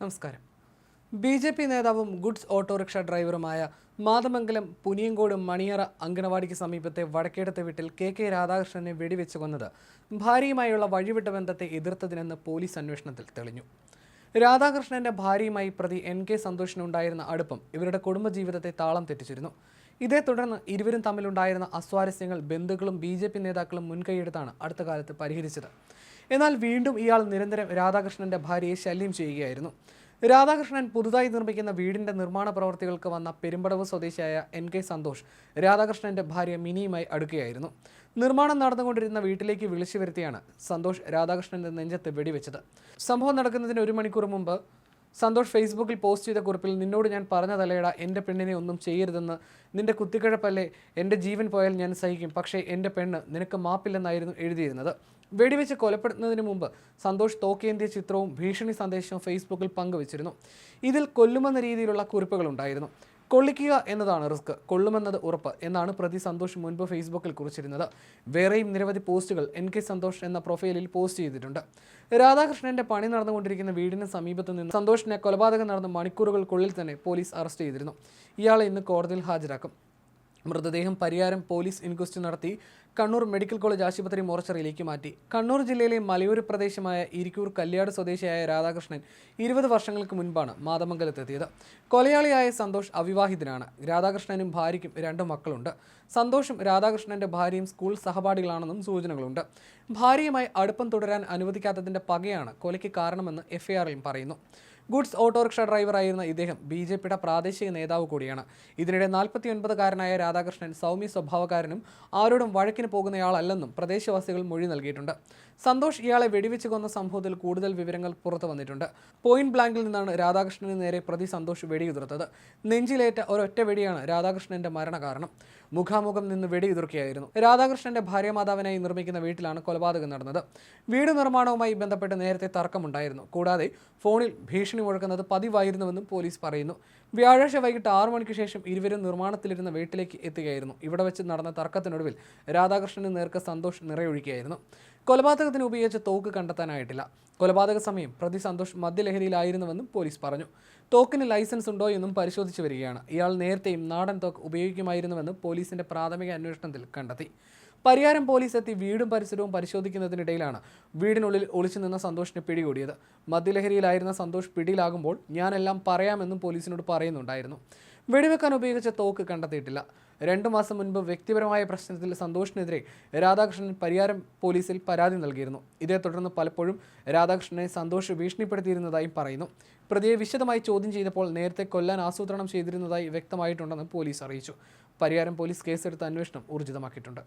നമസ്കാരം. ബി.ജെ.പി. നേതാവും goods autorickshaw ഡ്രൈവറുമായ Mathamangalam Puniyankode മണിയറ അങ്കണവാടിക്ക് സമീപത്തെ വടക്കേടത്തെ വീട്ടിൽ കെ രാധാകൃഷ്ണനെ വെടിവെച്ച് കൊന്നത് ഭാര്യയുമായുള്ള വഴിവിട്ട ബന്ധത്തെ എതിർത്തതിനെന്ന് പോലീസ് അന്വേഷണത്തിൽ തെളിഞ്ഞു. രാധാകൃഷ്ണന്റെ ഭാര്യയുമായി പ്രതി N.K. സന്തോഷിനുണ്ടായിരുന്ന അടുപ്പം ഇവരുടെ കുടുംബജീവിതത്തെ താളം തെറ്റിച്ചിരുന്നു. ഇതേ തുടർന്ന് ഇരുവരും തമ്മിലുണ്ടായിരുന്ന അസ്വാരസ്യങ്ങൾ ബന്ധുക്കളും ബി.ജെ.പി. നേതാക്കളും മുൻകൈയെടുത്താണ് അടുത്ത കാലത്ത് പരിഹരിച്ചത്. എന്നാൽ വീണ്ടും ഇയാൾ നിരന്തരം രാധാകൃഷ്ണന്റെ ഭാര്യയെ ശല്യം ചെയ്യുകയായിരുന്നു. രാധാകൃഷ്ണൻ പുതുതായി നിർമ്മിക്കുന്ന വീടിന്റെ നിർമ്മാണ പ്രവർത്തികൾക്ക് വന്ന പെരുമ്പടവ് സ്വദേശിയായ N.K. സന്തോഷ് രാധാകൃഷ്ണന്റെ ഭാര്യ മിനിയുമായി അടുക്കുകയായിരുന്നു. നിർമ്മാണം നടന്നുകൊണ്ടിരുന്ന വീട്ടിലേക്ക് വിളിച്ചു വരുത്തിയാണ് സന്തോഷ് രാധാകൃഷ്ണന്റെ നെഞ്ചത്ത് വെടിവെച്ചത്. സംഭവം നടക്കുന്നതിന് 1 മണിക്കൂർ മുമ്പ് സന്തോഷ് ഫേസ്ബുക്കിൽ പോസ്റ്റ് ചെയ്ത കുറിപ്പിൽ "നിന്നോട് ഞാൻ പറഞ്ഞതല്ലേടാ എൻ്റെ പെണ്ണിനെ ഒന്നും ചെയ്യരുതെന്ന്, നിന്റെ കുത്തിക്കിഴപ്പല്ലേ, എൻ്റെ ജീവൻ പോയാൽ ഞാൻ സഹിക്കും, പക്ഷേ എൻ്റെ പെണ്ണ്, നിനക്ക് മാപ്പില്ലെന്നായിരുന്നു എഴുതിയിരുന്നത്." വെടിവെച്ച് കൊലപ്പെടുത്തുന്നതിന് മുമ്പ് സന്തോഷ് തോക്കേന്തിയ ചിത്രവും ഭീഷണി സന്ദേശവും ഫേസ്ബുക്കിൽ പങ്കുവച്ചിരുന്നു. ഇതിൽ കൊല്ലുമെന്ന രീതിയിലുള്ള കുറിപ്പുകളുണ്ടായിരുന്നു. "കൊള്ളിക്കുക എന്നതാണ് റിസ്ക്, കൊള്ളുമെന്നത് ഉറപ്പ്" എന്നാണ് പ്രതി സന്തോഷ് മുൻപ് ഫേസ്ബുക്കിൽ കുറിച്ചിരുന്നത്. വേറെയും നിരവധി പോസ്റ്റുകൾ N.K. സന്തോഷ് എന്ന പ്രൊഫൈലിൽ പോസ്റ്റ് ചെയ്തിട്ടുണ്ട്. രാധാകൃഷ്ണന്റെ പണി നടന്നുകൊണ്ടിരിക്കുന്ന വീടിന് സമീപത്തു നിന്ന് സന്തോഷിനെ കൊലപാതകം നടന്ന മണിക്കൂറുകൾക്കുള്ളിൽ തന്നെ പോലീസ് അറസ്റ്റ് ചെയ്തിരുന്നു. ഇയാളെ ഇന്ന് കോടതിയിൽ ഹാജരാക്കും. മൃതദേഹം പരിയാരം പോലീസ് ഇൻക്വസ്റ്റ് നടത്തി കണ്ണൂർ മെഡിക്കൽ കോളേജ് ആശുപത്രി മോർച്ചറിയിലേക്ക് മാറ്റി. കണ്ണൂർ ജില്ലയിലെ മലയോര പ്രദേശമായ ഇരിക്കൂർ കല്യാട് സ്വദേശിയായ രാധാകൃഷ്ണൻ 20 വർഷങ്ങൾക്ക് മുൻപാണ് മാതമംഗലത്തെത്തിയത്. കൊലയാളിയായ സന്തോഷ് അവിവാഹിതനാണ്. രാധാകൃഷ്ണനും ഭാര്യയ്ക്കും 2 മക്കളുണ്ട്. സന്തോഷും രാധാകൃഷ്ണന്റെ ഭാര്യയും സ്കൂൾ സഹപാഠികളാണെന്നും സൂചനകളുണ്ട്. ഭാര്യയുമായി അടുപ്പം തുടരാൻ അനുവദിക്കാത്തതിന്റെ പകയാണ് കൊലയ്ക്ക് കാരണമെന്ന് എഫ്ഐആറിലും പറയുന്നു. ഗുഡ്സ് ഓട്ടോറിക്ഷ ഡ്രൈവറായിരുന്ന ഇദ്ദേഹം ബി.ജെ.പിയുടെ പ്രാദേശിക നേതാവ് കൂടിയാണ്. ഇതിനിടെ 49-കാരനായ രാധാകൃഷ്ണൻ സൗമ്യ സ്വഭാവക്കാരനും ആരോടും വഴക്കിന് പോകുന്നയാളല്ലെന്നും പ്രദേശവാസികൾ മൊഴി നൽകിയിട്ടുണ്ട്. സന്തോഷ് ഇയാളെ വെടിവെച്ച് കൊന്ന സംഭവത്തിൽ കൂടുതൽ വിവരങ്ങൾ പുറത്തു വന്നിട്ടുണ്ട്. പോയിന്റ് ബ്ലാങ്കിൽ നിന്നാണ് രാധാകൃഷ്ണന് നേരെ പ്രതി സന്തോഷ് വെടിയുതിർത്തത്. നെഞ്ചിലേറ്റ ഒരൊറ്റ വെടിയാണ് രാധാകൃഷ്ണന്റെ മരണകാരണം. മുഖാമുഖം നിന്ന് വെടിയുതിർക്കുകയായിരുന്നു. രാധാകൃഷ്ണന്റെ ഭാര്യമാതാവിനായി നിർമ്മിക്കുന്ന വീട്ടിലാണ് കൊലപാതകം നടന്നത്. വീട് നിർമ്മാണവുമായി ബന്ധപ്പെട്ട് നേരത്തെ തർക്കമുണ്ടായിരുന്നു. കൂടാതെ ഫോണിൽ ഭീഷണി മുഴക്കുന്നത് പതിവായിരുന്നുവെന്നും പോലീസ് പറയുന്നു. വ്യാഴാഴ്ച വൈകിട്ട് 6 മണിക്ക് ശേഷം ഇരുവരും നിർമ്മാണത്തിലിരുന്ന വീട്ടിലേക്ക് എത്തുകയായിരുന്നു. ഇവിടെ വെച്ച് നടന്ന തർക്കത്തിനൊടുവിൽ രാധാകൃഷ്ണന് നേർക്ക് സന്തോഷ് നിറയൊഴിക്കുകയായിരുന്നു. കൊലപാതകത്തിന് ഉപയോഗിച്ച തോക്ക് കണ്ടെത്താനായിട്ടില്ല. കൊലപാതക സമയം പ്രതി സന്തോഷ് മദ്യലഹരിയിലായിരുന്നുവെന്നും പോലീസ് പറഞ്ഞു. തോക്കിന് ലൈസൻസ് ഉണ്ടോ എന്നും പരിശോധിച്ചു വരികയാണ്. ഇയാൾ നേരത്തെയും നാടൻ തോക്ക് ഉപയോഗിക്കുമായിരുന്നുവെന്ന് പോലീസിന്റെ പ്രാഥമിക അന്വേഷണത്തിൽ കണ്ടെത്തി. പരിയാരം പോലീസ് എത്തി വീടും പരിസരവും പരിശോധിക്കുന്നതിനിടയിലാണ് വീടിനുള്ളിൽ ഒളിച്ചു നിന്ന സന്തോഷിനെ പിടികൂടിയത്. മദ്യലഹരിയിലായിരുന്ന സന്തോഷ് പിടിയിലാകുമ്പോൾ "ഞാനെല്ലാം പറയാമെന്നും പോലീസിനോട് പറയുന്നുണ്ടായിരുന്നു. വെടിവെക്കാൻ ഉപയോഗിച്ച തോക്ക് കണ്ടെത്തിയിട്ടില്ല. 2 മാസം മുൻപ് വ്യക്തിപരമായ പ്രശ്നത്തിൽ സന്തോഷിനെതിരെ രാധാകൃഷ്ണൻ പരിയാരം പോലീസിൽ പരാതി നൽകിയിരുന്നു. ഇതേ തുടർന്ന് പലപ്പോഴും രാധാകൃഷ്ണനെ സന്തോഷ് ഭീഷണിപ്പെടുത്തിയിരുന്നതായും പറയുന്നു. പ്രതിയെ വിശദമായി ചോദ്യം ചെയ്തപ്പോൾ നേരത്തെ കൊല്ലാൻ ആസൂത്രണം ചെയ്തിരുന്നതായി വ്യക്തമായിട്ടുണ്ടെന്ന് പോലീസ് അറിയിച്ചു. പരിയാരം പോലീസ് കേസെടുത്ത് അന്വേഷണം ഊർജിതമാക്കിയിട്ടുണ്ട്.